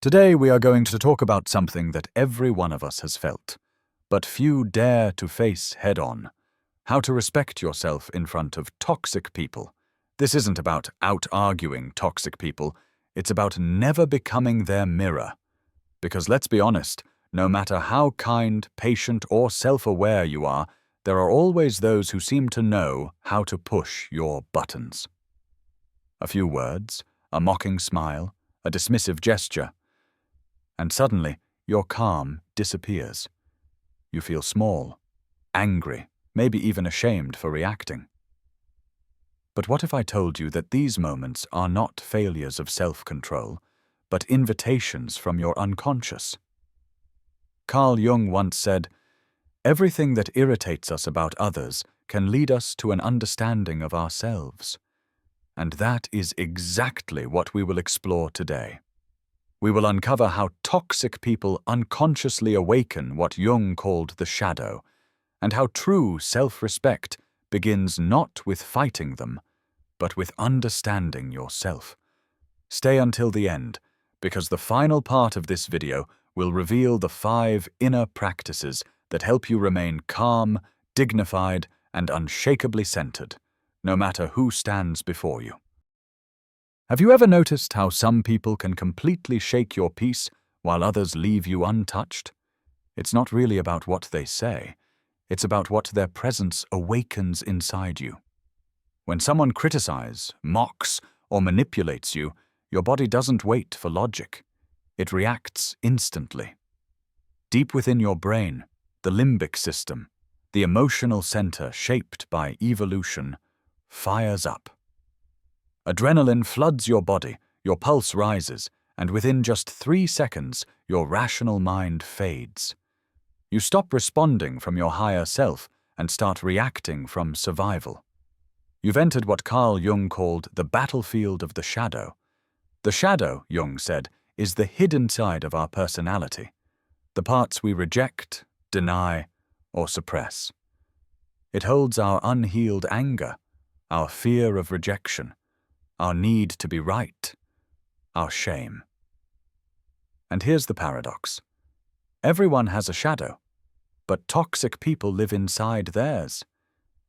Today we are going to talk about something that every one of us has felt, but few dare to face head-on: how to respect yourself in front of toxic people. This isn't about out-arguing toxic people, it's about never becoming their mirror. Because let's be honest, no matter how kind, patient, or self-aware you are, there are always those who seem to know how to push your buttons. A few words, a mocking smile, a dismissive gesture, and suddenly your calm disappears. You feel small, angry, maybe even ashamed for reacting. But what if I told you that these moments are not failures of self-control, but invitations from your unconscious? Carl Jung once said, "Everything that irritates us about others can lead us to an understanding of ourselves." And that is exactly what we will explore today. We will uncover how toxic people unconsciously awaken what Jung called the shadow, and how true self-respect begins not with fighting them, but with understanding yourself. Stay until the end, because the final part of this video will reveal the 5 inner practices that help you remain calm, dignified, and unshakably centered, no matter who stands before you. Have you ever noticed how some people can completely shake your peace while others leave you untouched? It's not really about what they say, it's about what their presence awakens inside you. When someone criticizes, mocks, or manipulates you, your body doesn't wait for logic. It reacts instantly. Deep within your brain, the limbic system, the emotional center shaped by evolution, fires up. Adrenaline floods your body, your pulse rises, and within just 3 seconds, your rational mind fades. You stop responding from your higher self and start reacting from survival. You've entered what Carl Jung called the battlefield of the shadow. The shadow, Jung said, is the hidden side of our personality, the parts we reject, deny, or suppress. It holds our unhealed anger, our fear of rejection, our need to be right, our shame. And here's the paradox. Everyone has a shadow, but toxic people live inside theirs.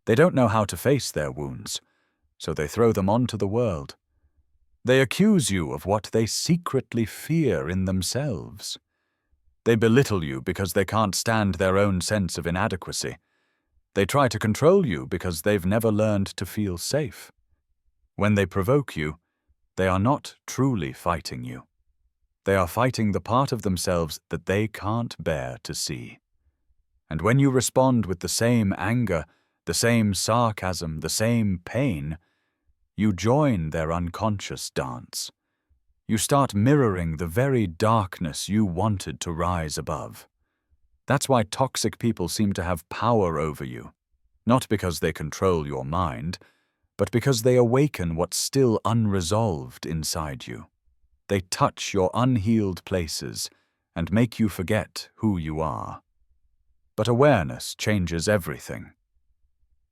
They don't know how to face their wounds, so they throw them onto the world. They accuse you of what they secretly fear in themselves. They belittle you because they can't stand their own sense of inadequacy. They try to control you because they've never learned to feel safe. When they provoke you, they are not truly fighting you. They are fighting the part of themselves that they can't bear to see. And when you respond with the same anger, the same sarcasm, the same pain, you join their unconscious dance. You start mirroring the very darkness you wanted to rise above. That's why toxic people seem to have power over you, not because they control your mind, but because they awaken what's still unresolved inside you. They touch your unhealed places and make you forget who you are. But awareness changes everything.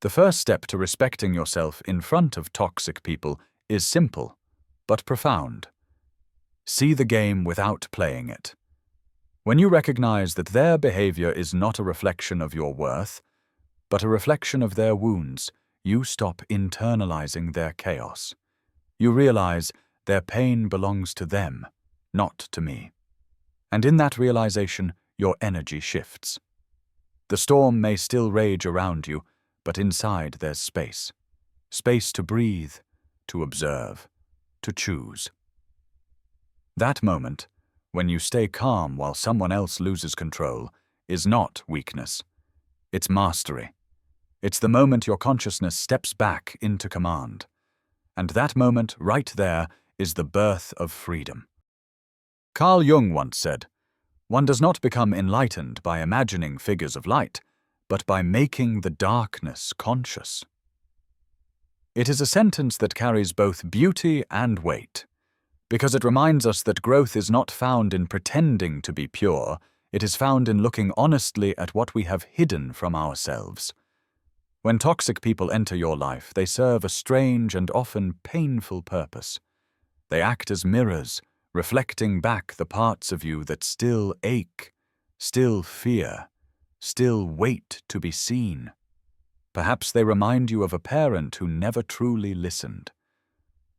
The first step to respecting yourself in front of toxic people is simple, but profound. See the game without playing it. When you recognize that their behavior is not a reflection of your worth, but a reflection of their wounds, you stop internalizing their chaos. You realize their pain belongs to them, not to me. And in that realization, your energy shifts. The storm may still rage around you, but inside there's space. Space to breathe, to observe, to choose. That moment, when you stay calm while someone else loses control, is not weakness. It's mastery. It's the moment your consciousness steps back into command. And that moment, right there, is the birth of freedom. Carl Jung once said, "One does not become enlightened by imagining figures of light, but by making the darkness conscious." It is a sentence that carries both beauty and weight, because it reminds us that growth is not found in pretending to be pure, it is found in looking honestly at what we have hidden from ourselves. When toxic people enter your life, they serve a strange and often painful purpose. They act as mirrors, reflecting back the parts of you that still ache, still fear, still wait to be seen. Perhaps they remind you of a parent who never truly listened.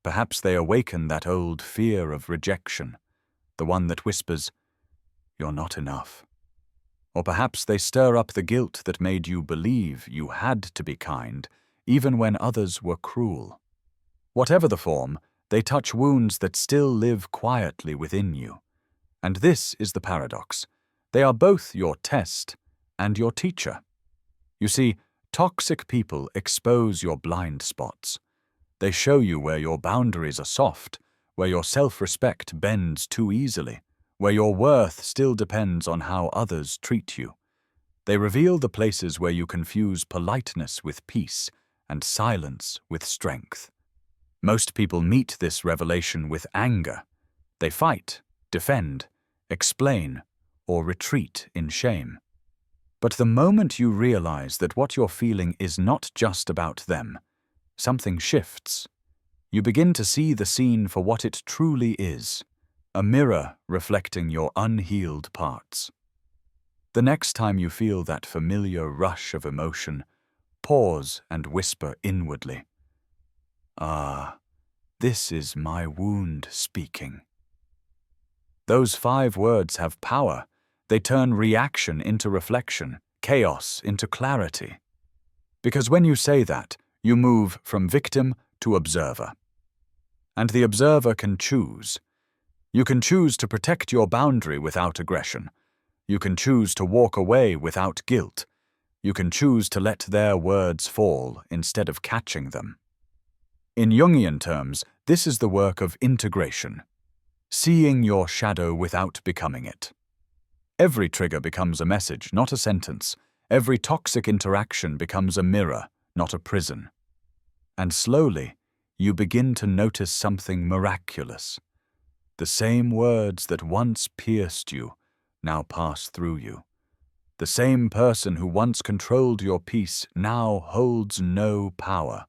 Perhaps they awaken that old fear of rejection, the one that whispers, "You're not enough." Or perhaps they stir up the guilt that made you believe you had to be kind, even when others were cruel. Whatever the form, they touch wounds that still live quietly within you. And this is the paradox. They are both your test and your teacher. You see, toxic people expose your blind spots. They show you where your boundaries are soft, where your self-respect bends too easily, where your worth still depends on how others treat you. They reveal the places where you confuse politeness with peace and silence with strength. Most people meet this revelation with anger. They fight, defend, explain, or retreat in shame. But the moment you realize that what you're feeling is not just about them, something shifts. You begin to see the scene for what it truly is, a mirror reflecting your unhealed parts. The next time you feel that familiar rush of emotion, pause and whisper inwardly, "Ah, this is my wound speaking." Those 5 words have power. They turn reaction into reflection, chaos into clarity. Because when you say that, you move from victim to observer. And the observer can choose. You can choose to protect your boundary without aggression. You can choose to walk away without guilt. You can choose to let their words fall instead of catching them. In Jungian terms, this is the work of integration, seeing your shadow without becoming it. Every trigger becomes a message, not a sentence. Every toxic interaction becomes a mirror, not a prison. And slowly, you begin to notice something miraculous. The same words that once pierced you now pass through you. The same person who once controlled your peace now holds no power.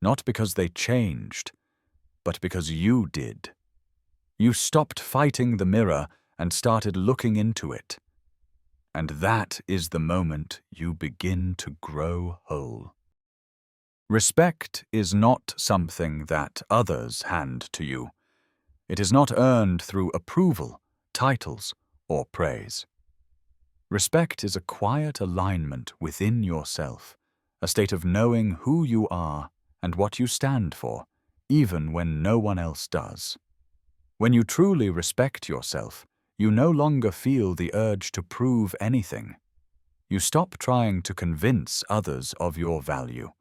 Not because they changed, but because you did. You stopped fighting the mirror and started looking into it. And that is the moment you begin to grow whole. Respect is not something that others hand to you. It is not earned through approval, titles, or praise. Respect is a quiet alignment within yourself, a state of knowing who you are and what you stand for, even when no one else does. When you truly respect yourself, you no longer feel the urge to prove anything. You stop trying to convince others of your value.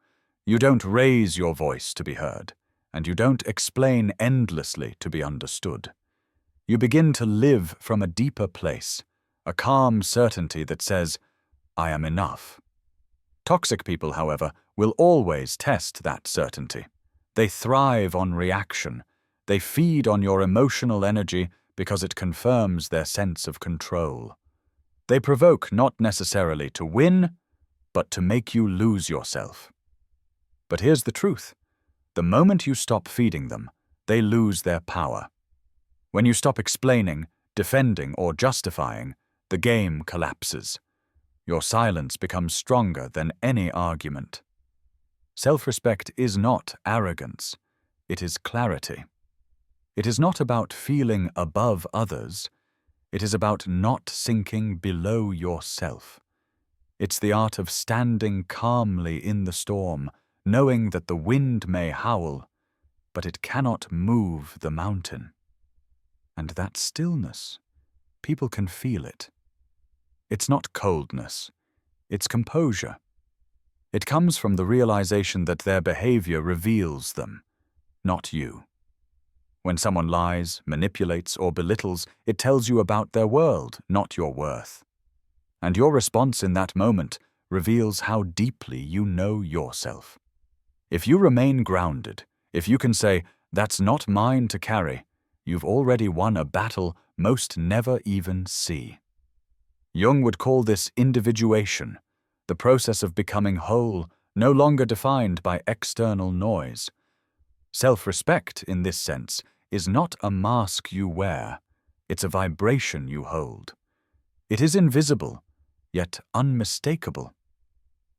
You don't raise your voice to be heard, and you don't explain endlessly to be understood. You begin to live from a deeper place, a calm certainty that says, "I am enough." Toxic people, however, will always test that certainty. They thrive on reaction. They feed on your emotional energy because it confirms their sense of control. They provoke not necessarily to win, but to make you lose yourself. But here's the truth. The moment you stop feeding them, they lose their power. When you stop explaining, defending, or justifying, the game collapses. Your silence becomes stronger than any argument. Self-respect is not arrogance. It is clarity. It is not about feeling above others. It is about not sinking below yourself. It's the art of standing calmly in the storm, knowing that the wind may howl, but it cannot move the mountain. And that stillness, people can feel it. It's not coldness, it's composure. It comes from the realization that their behavior reveals them, not you. When someone lies, manipulates, or belittles, it tells you about their world, not your worth. And your response in that moment reveals how deeply you know yourself. If you remain grounded, if you can say, "That's not mine to carry," you've already won a battle most never even see. Jung would call this individuation, the process of becoming whole, no longer defined by external noise. Self-respect, in this sense, is not a mask you wear, it's a vibration you hold. It is invisible, yet unmistakable.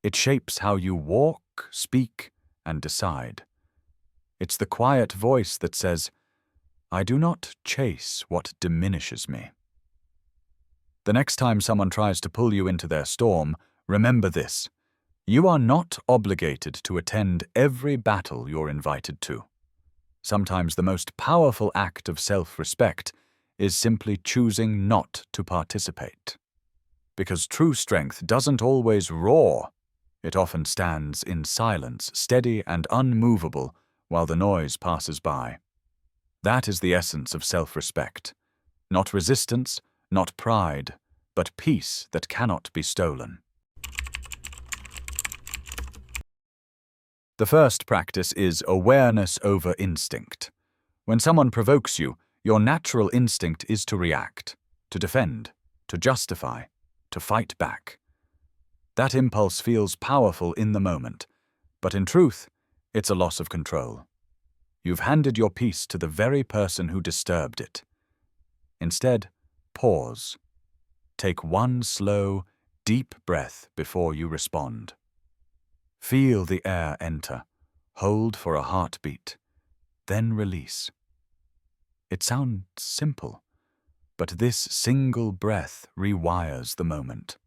It shapes how you walk, speak, and decide. It's the quiet voice that says, "I do not chase what diminishes me." The next time someone tries to pull you into their storm, remember this: you are not obligated to attend every battle you're invited to. Sometimes the most powerful act of self-respect is simply choosing not to participate. Because true strength doesn't always roar. It often stands in silence, steady and unmovable, while the noise passes by. That is the essence of self-respect. Not resistance, not pride, but peace that cannot be stolen. The first practice is awareness over instinct. When someone provokes you, your natural instinct is to react, to defend, to justify, to fight back. That impulse feels powerful in the moment, but in truth, it's a loss of control. You've handed your peace to the very person who disturbed it. Instead, pause. Take one slow, deep breath before you respond. Feel the air enter. Hold for a heartbeat. Then release. It sounds simple, but this single breath rewires the moment.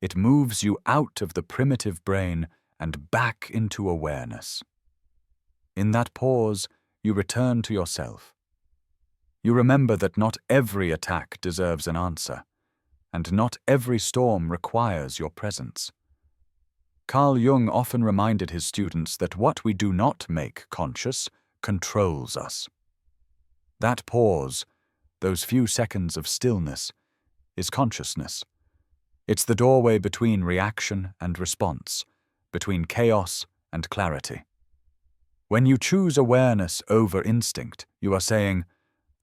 It moves you out of the primitive brain and back into awareness. In that pause, you return to yourself. You remember that not every attack deserves an answer, and not every storm requires your presence. Carl Jung often reminded his students that what we do not make conscious controls us. That pause, those few seconds of stillness, is consciousness. It's the doorway between reaction and response, between chaos and clarity. When you choose awareness over instinct, you are saying,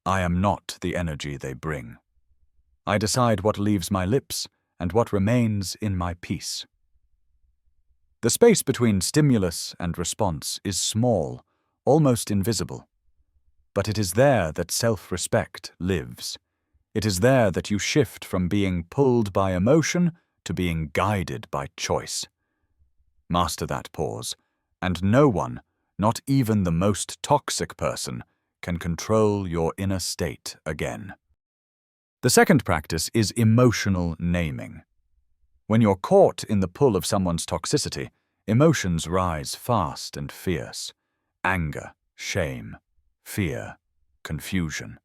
"I am not the energy they bring. I decide what leaves my lips and what remains in my peace." The space between stimulus and response is small, almost invisible. But it is there that self-respect lives. It is there that you shift from being pulled by emotion to being guided by choice. Master that pause, and no one, not even the most toxic person, can control your inner state again. The second practice is emotional naming. When you're caught in the pull of someone's toxicity, emotions rise fast and fierce. Anger, shame, fear, confusion.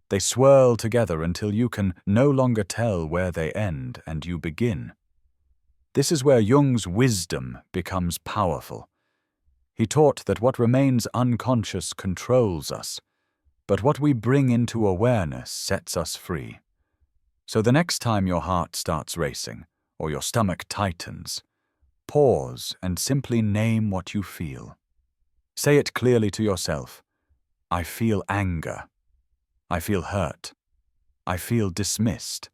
They swirl together until you can no longer tell where they end and you begin. This is where Jung's wisdom becomes powerful. He taught that what remains unconscious controls us, but what we bring into awareness sets us free. So the next time your heart starts racing, or your stomach tightens, pause and simply name what you feel. Say it clearly to yourself. I feel anger. I feel hurt. I feel dismissed.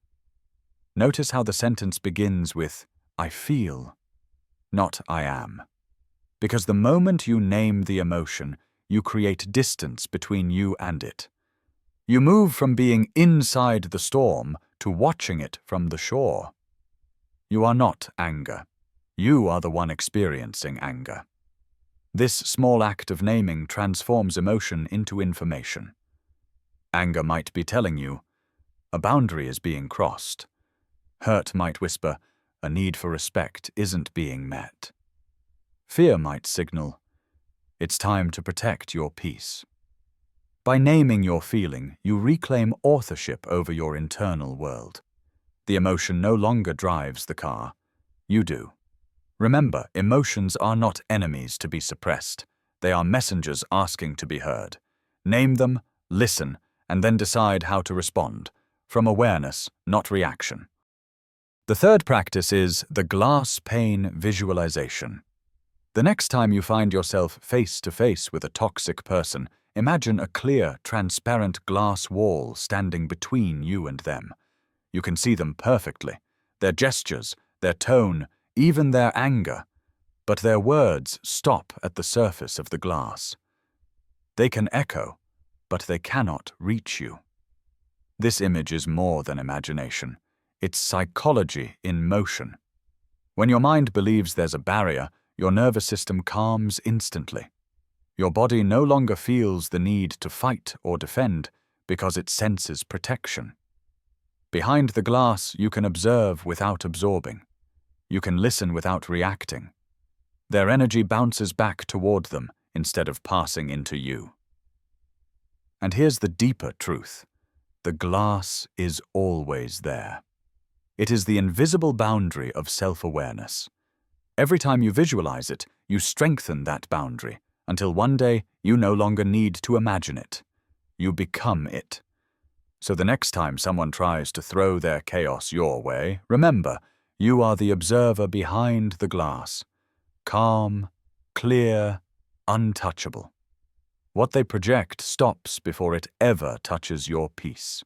Notice how the sentence begins with I feel, not I am. Because the moment you name the emotion, you create distance between you and it. You move from being inside the storm to watching it from the shore. You are not anger. You are the one experiencing anger. This small act of naming transforms emotion into information. Anger might be telling you, a boundary is being crossed. Hurt might whisper, a need for respect isn't being met. Fear might signal, it's time to protect your peace. By naming your feeling, you reclaim authorship over your internal world. The emotion no longer drives the car. You do. Remember, emotions are not enemies to be suppressed. They are messengers asking to be heard. Name them, listen, and then decide how to respond, from awareness, not reaction. The third practice is the glass pane visualization. The next time you find yourself face to face with a toxic person, imagine a clear, transparent glass wall standing between you and them. You can see them perfectly, their gestures, their tone, even their anger, but their words stop at the surface of the glass. They can echo, but they cannot reach you. This image is more than imagination. It's psychology in motion. When your mind believes there's a barrier, your nervous system calms instantly. Your body no longer feels the need to fight or defend because it senses protection. Behind the glass, you can observe without absorbing. You can listen without reacting. Their energy bounces back toward them instead of passing into you. And here's the deeper truth. The glass is always there. It is the invisible boundary of self-awareness. Every time you visualize it, you strengthen that boundary until one day you no longer need to imagine it. You become it. So the next time someone tries to throw their chaos your way, remember, you are the observer behind the glass. Calm, clear, untouchable. What they project stops before it ever touches your peace.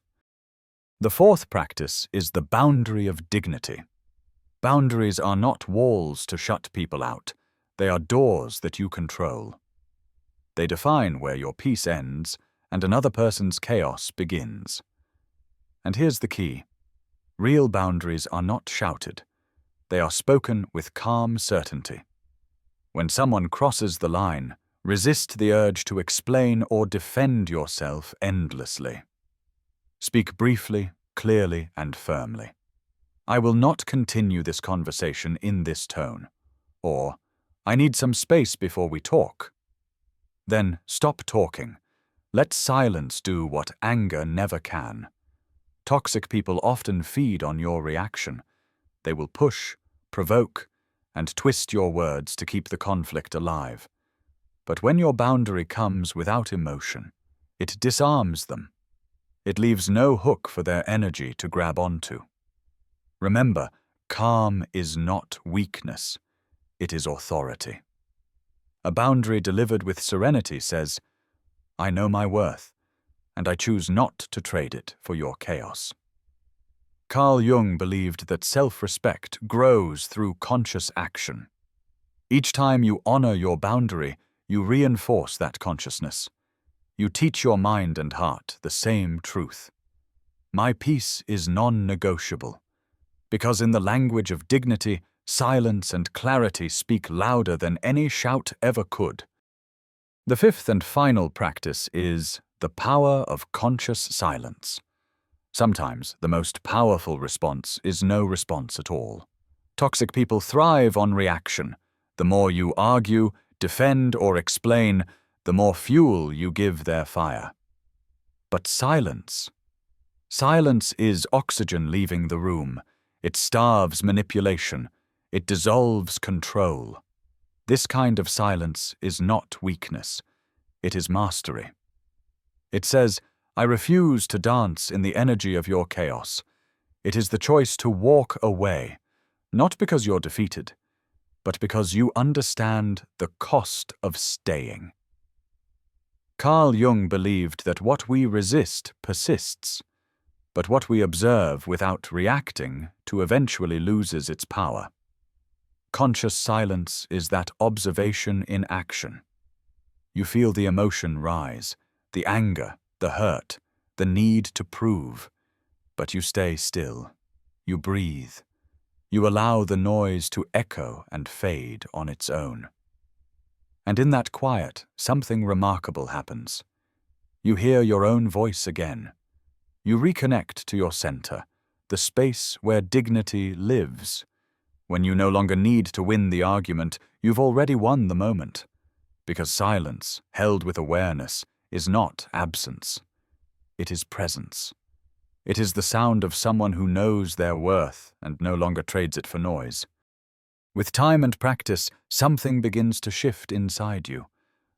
The fourth practice is the boundary of dignity. Boundaries are not walls to shut people out. They are doors that you control. They define where your peace ends and another person's chaos begins. And here's the key. Real boundaries are not shouted. They are spoken with calm certainty. When someone crosses the line, resist the urge to explain or defend yourself endlessly. Speak briefly, clearly, and firmly. I will not continue this conversation in this tone. Or, I need some space before we talk. Then stop talking. Let silence do what anger never can. Toxic people often feed on your reaction. They will push, provoke, and twist your words to keep the conflict alive. But when your boundary comes without emotion, it disarms them. It leaves no hook for their energy to grab onto. Remember, calm is not weakness. It is authority. A boundary delivered with serenity says, I know my worth, and I choose not to trade it for your chaos. Carl Jung believed that self-respect grows through conscious action. Each time you honor your boundary, you reinforce that consciousness. You teach your mind and heart the same truth. My peace is non-negotiable, because in the language of dignity, silence and clarity speak louder than any shout ever could. The fifth and final practice is the power of conscious silence. Sometimes the most powerful response is no response at all. Toxic people thrive on reaction. The more you argue, defend, or explain, the more fuel you give their fire. But silence is oxygen leaving the room. It starves manipulation. It dissolves control. This kind of silence is not weakness. It is mastery. It says, I refuse to dance in the energy of your chaos. It is the choice to walk away, not because you're defeated, but because you understand the cost of staying. Carl Jung believed that what we resist persists, but what we observe without reacting to eventually loses its power. Conscious silence is that observation in action. You feel the emotion rise, the anger, the hurt, the need to prove, but you stay still. You breathe. You allow the noise to echo and fade on its own. And in that quiet, something remarkable happens. You hear your own voice again. You reconnect to your center, the space where dignity lives. When you no longer need to win the argument, you've already won the moment. Because silence, held with awareness, is not absence. It is presence. It is the sound of someone who knows their worth and no longer trades it for noise. With time and practice, something begins to shift inside you.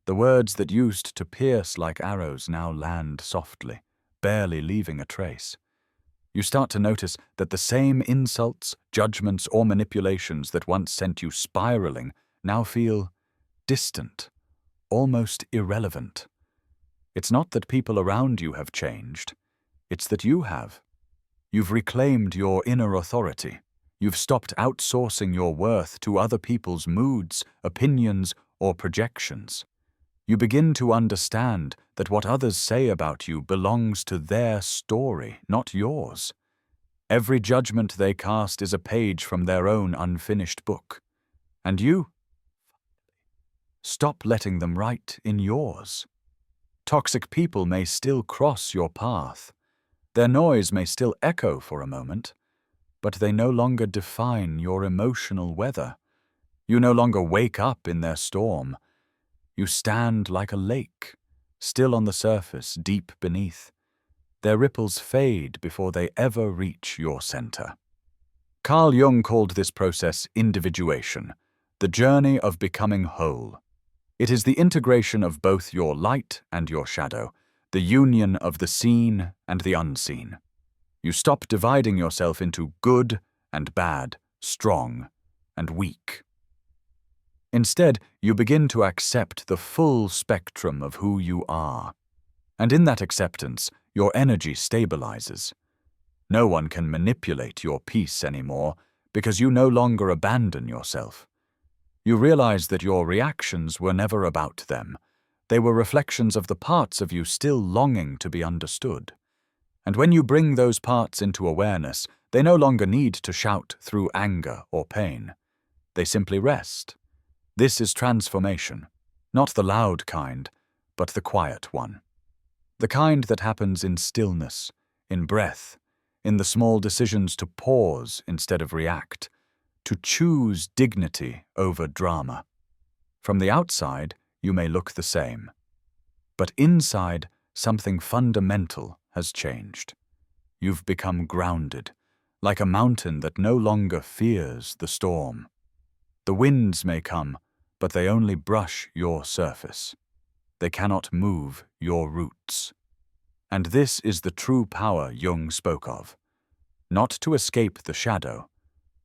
The words that used to pierce like arrows now land softly, barely leaving a trace. You start to notice that the same insults, judgments, or manipulations that once sent you spiraling now feel distant, almost irrelevant. It's not that people around you have changed. It's that you have. You've reclaimed your inner authority. You've stopped outsourcing your worth to other people's moods, opinions, or projections. You begin to understand that what others say about you belongs to their story, not yours. Every judgment they cast is a page from their own unfinished book. And you? Stop letting them write in yours. Toxic people may still cross your path. Their noise may still echo for a moment, but they no longer define your emotional weather. You no longer wake up in their storm. You stand like a lake, still on the surface, deep beneath. Their ripples fade before they ever reach your center. Carl Jung called this process individuation, the journey of becoming whole. It is the integration of both your light and your shadow, the union of the seen and the unseen. You stop dividing yourself into good and bad, strong and weak. Instead, you begin to accept the full spectrum of who you are. And in that acceptance, your energy stabilizes. No one can manipulate your peace anymore because you no longer abandon yourself. You realize that your reactions were never about them. They were reflections of the parts of you still longing to be understood. And when you bring those parts into awareness, they no longer need to shout through anger or pain. They simply rest. This is transformation, not the loud kind, but the quiet one. The kind that happens in stillness, in breath, in the small decisions to pause instead of react, to choose dignity over drama. From the outside, you may look the same. But inside, something fundamental has changed. You've become grounded, like a mountain that no longer fears the storm. The winds may come, but they only brush your surface. They cannot move your roots. And this is the true power Jung spoke of. Not to escape the shadow,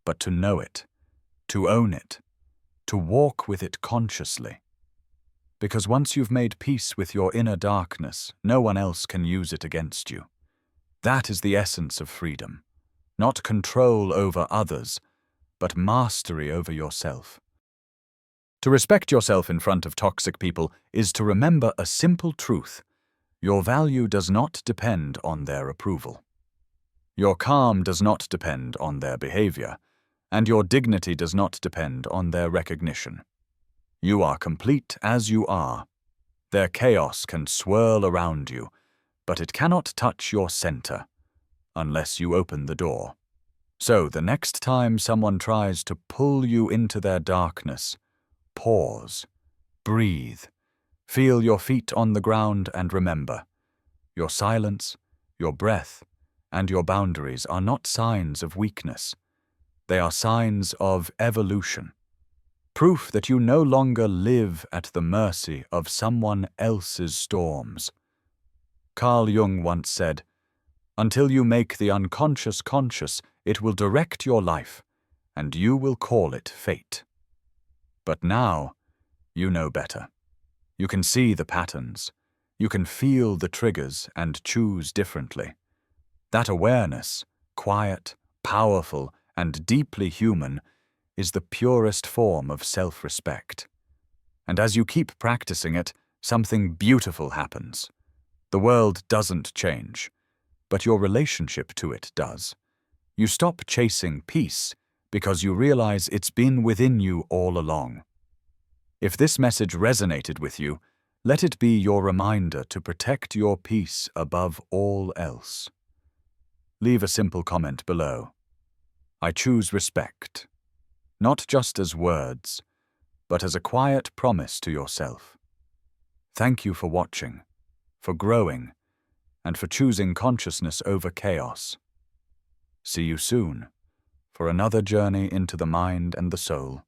but to know it, to own it, to walk with it consciously. Because once you've made peace with your inner darkness, no one else can use it against you. That is the essence of freedom. Not control over others, but mastery over yourself. To respect yourself in front of toxic people is to remember a simple truth. Your value does not depend on their approval. Your calm does not depend on their behavior, and your dignity does not depend on their recognition. You are complete as you are. Their chaos can swirl around you, but it cannot touch your center, unless you open the door. So the next time someone tries to pull you into their darkness, pause, breathe, feel your feet on the ground and remember, your silence, your breath, and your boundaries are not signs of weakness. They are signs of evolution. Proof that you no longer live at the mercy of someone else's storms. Carl Jung once said, "Until you make the unconscious conscious, it will direct your life, and you will call it fate." But now, you know better. You can see the patterns. You can feel the triggers and choose differently. That awareness, quiet, powerful, and deeply human, is the purest form of self-respect. And as you keep practicing it, something beautiful happens. The world doesn't change, but your relationship to it does. You stop chasing peace because you realize it's been within you all along. If this message resonated with you, let it be your reminder to protect your peace above all else. Leave a simple comment below. I choose respect, not just as words, but as a quiet promise to yourself. Thank you for watching, for growing, and for choosing consciousness over chaos. See you soon for another journey into the mind and the soul.